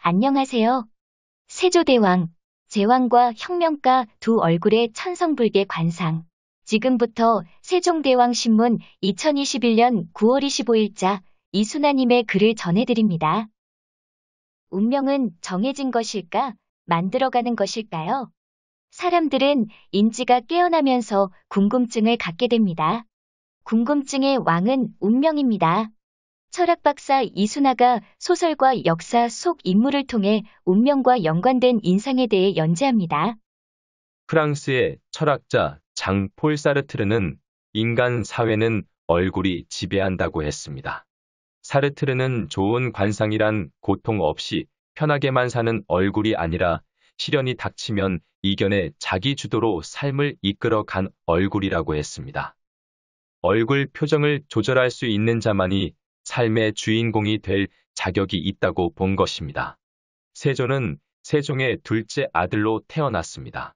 안녕하세요. 세조대왕, 제왕과 혁명가 두 얼굴의 천성불개 관상. 지금부터 세종대왕 신문 2021년 9월 25일자 이순아님의 글을 전해드립니다. 운명은 정해진 것일까? 만들어가는 것일까요? 사람들은 인지가 깨어나면서 궁금증을 갖게 됩니다. 궁금증의 왕은 운명입니다. 철학 박사 이순아가 소설과 역사 속 인물을 통해 운명과 연관된 인상에 대해 연재합니다. 프랑스의 철학자 장 폴 사르트르는 인간 사회는 얼굴이 지배한다고 했습니다. 사르트르는 좋은 관상이란 고통 없이 편하게만 사는 얼굴이 아니라 시련이 닥치면 이겨내 자기 주도로 삶을 이끌어간 얼굴이라고 했습니다. 얼굴 표정을 조절할 수 있는 자만이 삶의 주인공이 될 자격이 있다고 본 것입니다. 세조는 세종의 둘째 아들로 태어났습니다.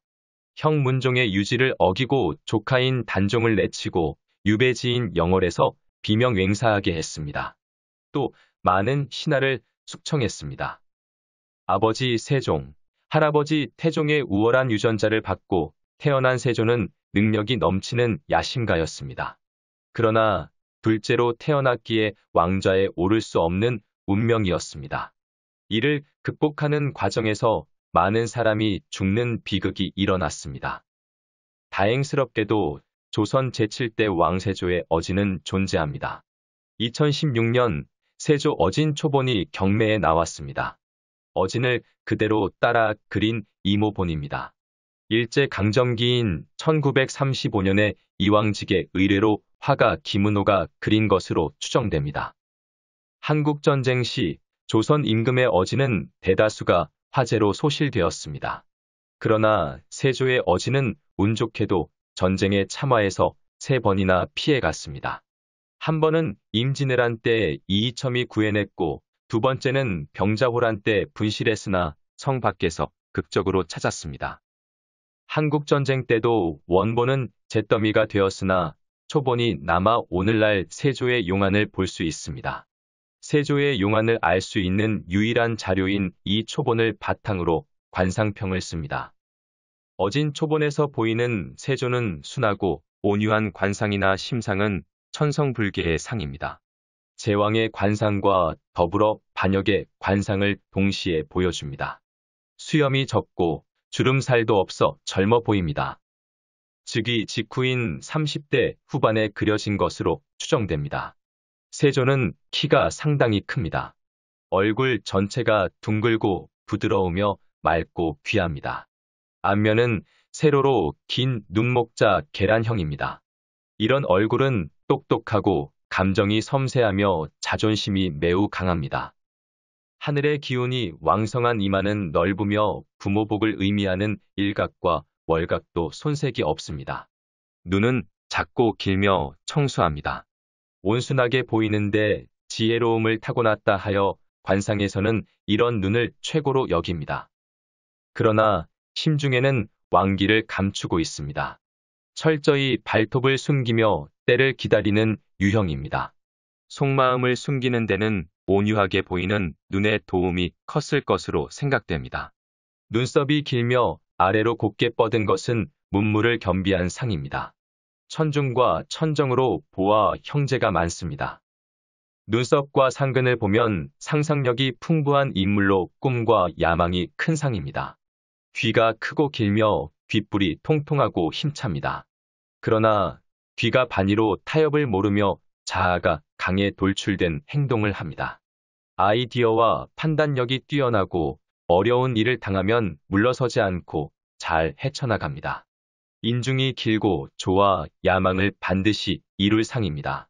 형 문종의 유지를 어기고 조카인 단종을 내치고 유배지인 영월에서 비명맹사하게 했습니다. 또 많은 신하를 숙청했습니다. 아버지 세종, 할아버지 태종의 우월한 유전자를 받고 태어난 세조는 능력이 넘치는 야심가였습니다. 그러나 둘째로 태어났기에 왕좌에 오를 수 없는 운명이었습니다. 이를 극복하는 과정에서 많은 사람이 죽는 비극이 일어났습니다. 다행스럽게도 조선 제7대 왕세조의 어진은 존재합니다. 2016년 세조 어진 초본이 경매에 나왔습니다. 어진을 그대로 따라 그린 이모본입니다. 일제강점기인 1935년에 이왕직의 의뢰로 화가 김은호가 그린 것으로 추정됩니다. 한국전쟁 시 조선 임금의 어진은 대다수가 화재로 소실되었습니다. 그러나 세조의 어진은 운 좋게도 전쟁에 참화해서 3번이나 피해갔습니다. 한 번은 임진왜란 때 이이첨이 구해냈고 두 번째는 병자호란 때 분실했으나 성 밖에서 극적으로 찾았습니다. 한국전쟁 때도 원본은 잿더미가 되었으나 초본이 남아 오늘날 세조의 용안을 볼 수 있습니다. 세조의 용안을 알 수 있는 유일한 자료인 이 초본을 바탕으로 관상평을 씁니다. 어진 초본에서 보이는 세조는 순하고 온유한 관상이나 심상은 천성불개의 상입니다. 제왕의 관상과 더불어 반역의 관상을 동시에 보여줍니다. 수염이 적고 주름살도 없어 젊어 보입니다. 즉위 직후인 30대 후반에 그려진 것으로 추정됩니다. 세조는 키가 상당히 큽니다. 얼굴 전체가 둥글고 부드러우며 맑고 귀합니다. 안면은 세로로 긴 눈목자 계란형입니다. 이런 얼굴은 똑똑하고 감정이 섬세하며 자존심이 매우 강합니다. 하늘의 기운이 왕성한 이마는 넓으며 부모복을 의미하는 일각과 월각도 손색이 없습니다. 눈은 작고 길며 청수합니다. 온순하게 보이는데 지혜로움을 타고났다 하여 관상에서는 이런 눈을 최고로 여깁니다. 그러나 심중에는 왕기를 감추고 있습니다. 철저히 발톱을 숨기며 때를 기다리는 유형입니다. 속마음을 숨기는 데는 온유하게 보이는 눈의 도움이 컸을 것으로 생각됩니다. 눈썹이 길며 아래로 곱게 뻗은 것은 문무를 겸비한 상입니다. 천중과 천정으로 보아 형제가 많습니다. 눈썹과 상근을 보면 상상력이 풍부한 인물로 꿈과 야망이 큰 상입니다. 귀가 크고 길며 귓불이 통통하고 힘찹니다. 그러나 귀가 반이로 타협을 모르며 자아가 강에 돌출된 행동을 합니다. 아이디어와 판단력이 뛰어나고 어려운 일을 당하면 물러서지 않고 잘 헤쳐나갑니다. 인중이 길고 조화, 야망을 반드시 이룰 상입니다.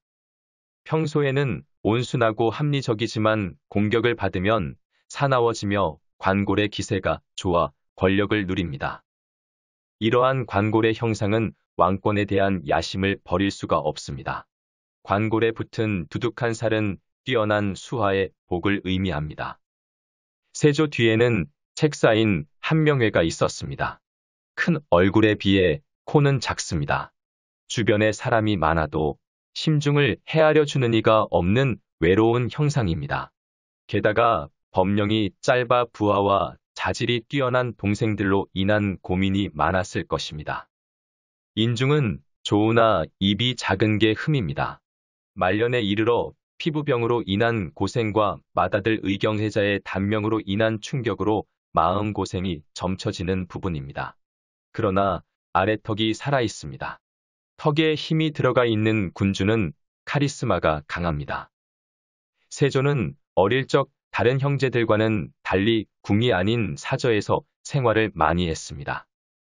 평소에는 온순하고 합리적이지만 공격을 받으면 사나워지며 관골의 기세가 좋아 권력을 누립니다. 이러한 관골의 형상은 왕권에 대한 야심을 버릴 수가 없습니다. 관골에 붙은 두둑한 살은 뛰어난 수하의 복을 의미합니다. 세조 뒤에는 책사인 한명회가 있었습니다. 큰 얼굴에 비해 코는 작습니다. 주변에 사람이 많아도 심중을 헤아려 주는 이가 없는 외로운 형상입니다. 게다가 법령이 짧아 부하와 자질이 뛰어난 동생들로 인한 고민이 많았을 것입니다. 인중은 조우나 입이 작은 게 흠입니다. 말년에 이르러 피부병으로 인한 고생과 맏아들 의경세자의 단명으로 인한 충격으로 마음고생이 점쳐지는 부분입니다. 그러나 아래턱이 살아있습니다. 턱에 힘이 들어가 있는 군주는 카리스마가 강합니다. 세조는 어릴 적 다른 형제들과는 달리 궁이 아닌 사저에서 생활을 많이 했습니다.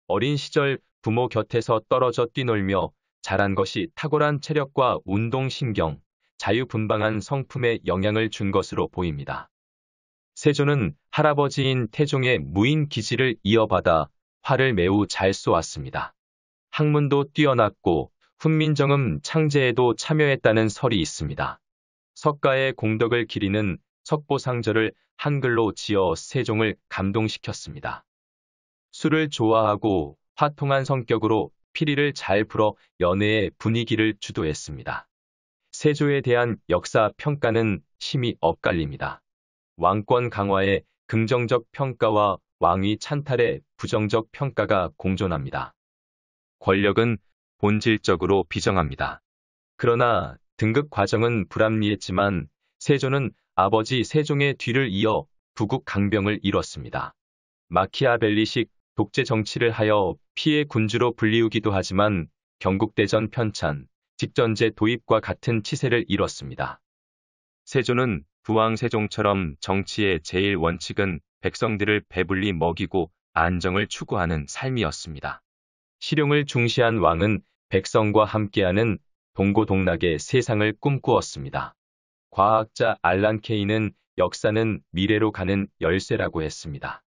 어린 시절 부모 곁에서 떨어져 뛰놀며 자란 것이 탁월한 체력과 운동신경, 자유분방한 성품에 영향을 준 것으로 보입니다. 세조는 할아버지인 태종의 무인 기지를 이어받아 활을 매우 잘 쏘았습니다. 학문도 뛰어났고 훈민정음 창제에도 참여했다는 설이 있습니다. 석가의 공덕을 기리는 석보상절을 한글로 지어 세종을 감동시켰습니다. 술을 좋아하고 화통한 성격으로 피리를 잘 불어 연회의 분위기를 주도했습니다. 세조에 대한 역사 평가는 심히 엇갈립니다. 왕권 강화의 긍정적 평가와 왕위 찬탈의 부정적 평가가 공존합니다. 권력은 본질적으로 비정합니다. 그러나 등극 과정은 불합리했지만 세조는 아버지 세종의 뒤를 이어 부국 강병을 이뤘습니다. 마키아벨리식 독재 정치를 하여 피해 군주로 불리우기도 하지만 경국대전 편찬, 직전제 도입과 같은 치세를 이뤘습니다. 세조는 부왕 세종처럼 정치의 제일 원칙은 백성들을 배불리 먹이고 안정을 추구하는 삶이었습니다. 실용을 중시한 왕은 백성과 함께하는 동고동락의 세상을 꿈꾸었습니다. 과학자 알란 케이는 역사는 미래로 가는 열쇠라고 했습니다.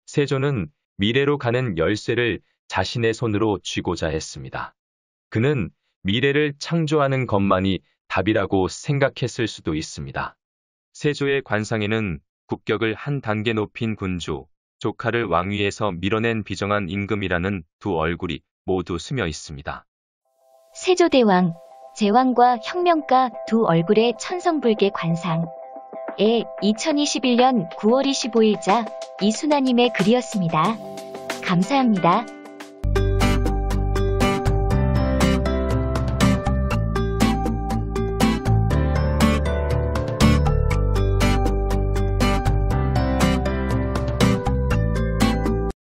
세조는 미래로 가는 열쇠를 자신의 손으로 쥐고자 했습니다. 그는 미래를 창조하는 것만이 답이라고 생각했을 수도 있습니다. 세조의 관상에는 국격을 한 단계 높인 군주, 조카를 왕위에서 밀어낸 비정한 임금이라는 두 얼굴이 모두 스며 있습니다. 세조대왕, 제왕과 혁명가 두 얼굴의 천성불개 관상에 2021년 9월 25일자 이순아님의 글이었습니다. 감사합니다.